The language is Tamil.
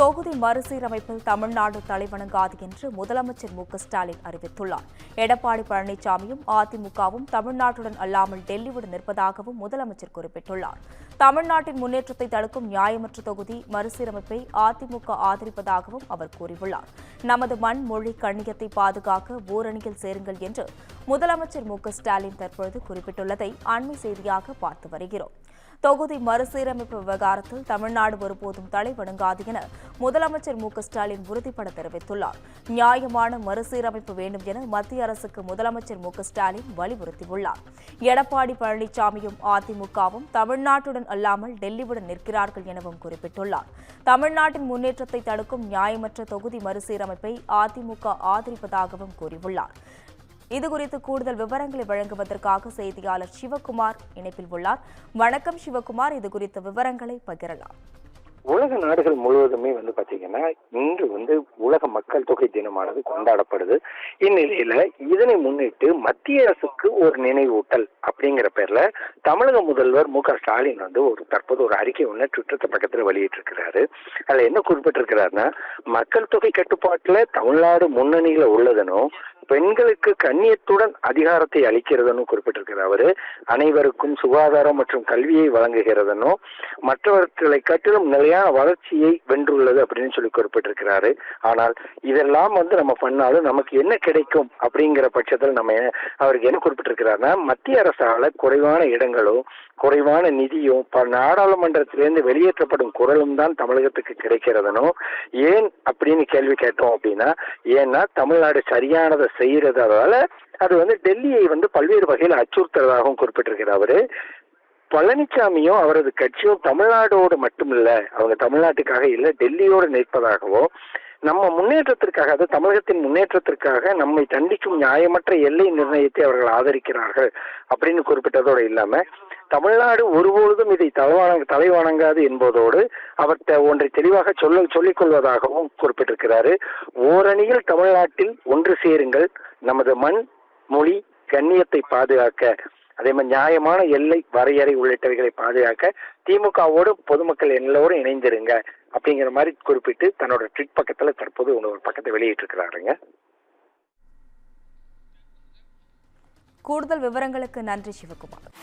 தொகுதி மறுசீரமைப்பில் தமிழ்நாடு தலைவணங்காது என்று முதலமைச்சர் ஸ்டாலின் அறிவித்துள்ளார். எடப்பாடி பழனிசாமியும் அதிமுகவும் தமிழ்நாட்டுடன் அல்லாமல் டெல்லியுடன் நிற்பதாகவும் முதலமைச்சர் குறிப்பிட்டுள்ளார். தமிழ்நாட்டின் முன்னேற்றத்தை தடுக்கும் நியாயமற்ற தொகுதி மறுசீரமைப்பை அதிமுக ஆதரிப்பதாகவும் அவர் கூறியுள்ளார். நமது மண் மொழி கண்ணியத்தை பாதுகாக்க ஓரணியில் சேருங்கள் என்று முதலமைச்சர் ஸ்டாலின் தற்போது குறிப்பிட்டுள்ளதை அண்மை செய்தியாக பார்த்து வருகிறோம். தொகுதி மறுசீரமைப்பு விவகாரத்தில் தமிழ்நாடு ஒருபோதும் தலைவணங்காது என முதலமைச்சர் ஸ்டாலின் உறுதிபட தெரிவித்துள்ளார். நியாயமான மறுசீரமைப்பு வேண்டும் என மத்திய அரசுக்கு முதலமைச்சர் ஸ்டாலின் வலியுறுத்தியுள்ளார். எடப்பாடி பழனிசாமியும் அதிமுகவும் தமிழ்நாட்டுடன் அல்லாமல் டெல்லியுடன் நிற்கிறார்கள் எனவும் குறிப்பிட்டுள்ளார். தமிழ்நாட்டின் முன்னேற்றத்தை தடுக்கும் நியாயமற்ற தொகுதி மறுசீரமைப்பை அதிமுக ஆதரிப்பதாகவும் கூறியுள்ளார். இதுகுறித்து கூடுதல் விவரங்களை வழங்குவதற்காக செய்தியாளர் சிவகுமார் இணைப்பில் உள்ளார். வணக்கம் சிவகுமார், இதுகுறித்த விவரங்களை பகிரலாம். உலக நாடுகள் முழுவதுமே பாத்தீங்கன்னா இன்று உலக மக்கள் தொகை தினமானது கொண்டாடப்படுது. இந்நிலையில இதனை முன்னிட்டு மத்திய அரசுக்கு ஒரு நினைவூட்டல் அப்படிங்கிற பேர்ல தமிழக முதல்வர் ஸ்டாலின் தற்போது ஒரு அறிக்கை ஒண்ணு ட்விட்டர் பக்கத்துல வெளியிட்டு இருக்கிறாரு. அதுல என்ன குறிப்பிட்டிருக்கிறாருன்னா, மக்கள் தொகை கட்டுப்பாட்டுல தமிழ்நாடு முன்னணியில உள்ளதனும் பெண்களுக்கு கண்ணியத்துடன் அதிகாரத்தை அளிக்கிறதுன்னு குறிப்பிட்டிருக்கிறார். அவரு அனைவருக்கும் சுகாதாரம் மற்றும் கல்வியை வழங்குகிறதனும் மற்றவர்களை கட்டிலும் நிலையான வளர்ச்சியை வென்றுள்ளது அப்படின்னு சொல்லி குறிப்பிட்டிருக்கிறாரு. ஆனால் இதெல்லாம் நம்ம பண்ணாலும் நமக்கு என்ன கிடைக்கும் அப்படிங்கிற பட்சத்தில் அவருக்கு என்ன குறிப்பிட்டிருக்கிறாருன்னா, மத்திய அரசால குறைவான இடங்களும் குறைவான நிதியும் நாடாளுமன்றத்திலிருந்து வெளியேற்றப்படும் குரலும் தான் தமிழகத்துக்கு கிடைக்கிறதனும். ஏன் அப்படின்னு கேள்வி கேட்டோம் அப்படின்னா, ஏன்னா தமிழ்நாடு சரியானதை செய்யறதால அது டெல்லியை பல்வேறு வகையில் அச்சுறுத்துறதாகவும் குறிப்பிட்டிருக்கிறார். அவரு பழனிசாமியும் அவரது கட்சியும் தமிழ்நாடோடு மட்டுமில்ல, அவங்க தமிழ்நாட்டுக்காக இல்ல டெல்லியோடு நிற்பதாகவோ, நம்ம முன்னேற்றத்திற்காக, அது தமிழகத்தின் முன்னேற்றத்திற்காக நம்மை தண்டிக்கும் நியாயமற்ற எல்லை நிர்ணயத்தை அவர்கள் ஆதரிக்கிறார்கள் அப்படின்னு குறிப்பிட்டதோடு இல்லாம, தமிழ்நாடு ஒருபொழுதும் இதை தலைவணங்காது என்பதோடு அவர் ஒன்றை தெளிவாக சொல்லிக் கொள்வதாகவும் குறிப்பிட்டிருக்கிறாரு. ஓரணியில் தமிழ்நாட்டில் ஒன்று சேருங்கள், நமது மண் மொழி கண்ணியத்தை பாதுகாக்க, அதே மாதிரி நியாயமான எல்லை வரையறை உள்ளிட்டவைகளை பாதுகாக்க திமுகவோடு பொதுமக்கள் எல்லோரும் இணைந்திருங்க அப்படிங்கிற மாதிரி குறிப்பிட்டு தன்னோட ட்விட் பக்கத்துல தற்போது ஒரு பக்கத்தை வெளியிட்டு இருக்கிறாருங்க. கூடுதல் விவரங்களுக்கு நன்றி சிவகுமார்.